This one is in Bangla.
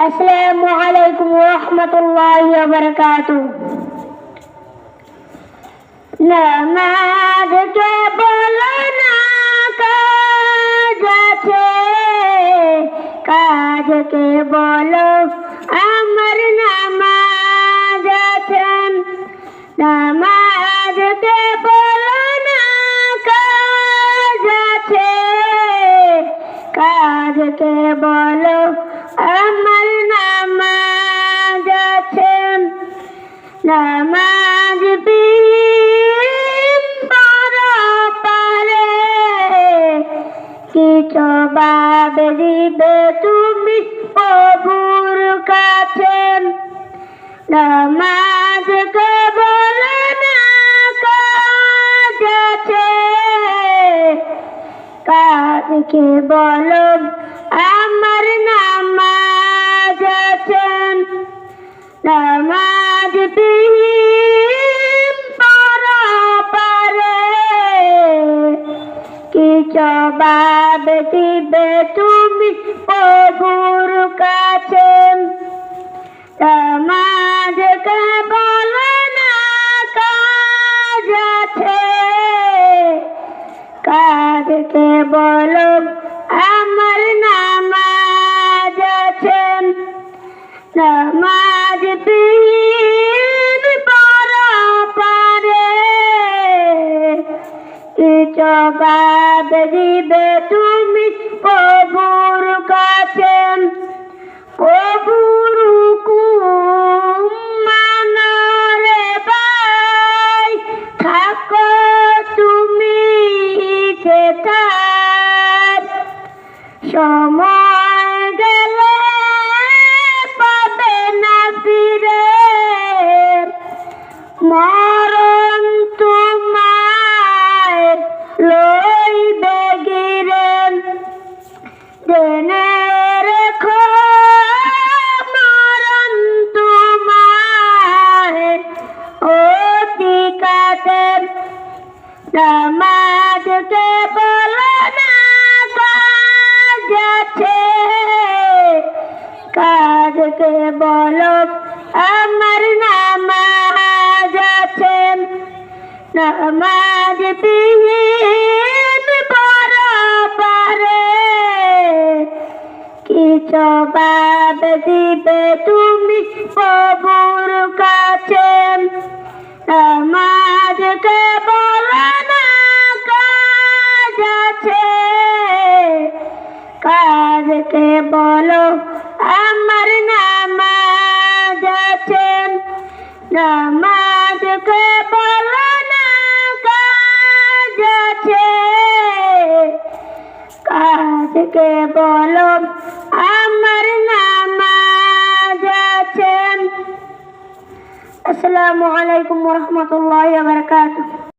আসসালামু আলাইকুম ওয়া রাহমাতুল্লাহি ওয়া বারাকাতুহু। নামাজ কেবল না কাজ আছে, কাজ কেবল আমার নামাজ আছে। নামাজ কেবল না কাজ আছে, কাজ কেবল আমার নামাজ আছে। নামাজ পারে কি জবাব দিবে তুমি প্রভুর কাছে। নামাজ কেবল না কাজ আছে, কাজ কেবল আমার নামাজ আছে। নামাজ পারে কি জবাব দিবে তুমি প্রভুর কাছে। নামাজ কেবল না কাজ আছে, কাজ কেবল আমার নামাজ আছে। নামাজ পারে কি জবাব দিবে তুমি প্রভুর কাছে। প্রভুর হুকুম মানো রে ভাই, থাকো তুমি যেথায়। সময় গেলে পাবে না ফিরে, মরণ তোমায় লইবে গিরে। জেনে রেখো মরণ তোমায় অতি কাছে। নামাজ কেবল না কাজ আছে, কাজ কেবল আমার নামাজ আছে। নামাজ পারে কি জবাব দিবে তুমি প্রভুর কাছে। নামাজ কেবল না কাজ আছে, কাজ কেবল আমার নামাজ আছে। নামাজ কেবল না কাজ আছে, কাজ কেবল আমার নামাজ আছে। আসসালামু আলাইকুম ওয়া রাহমাতুল্লাহি ওয়া বারাকাতুহু।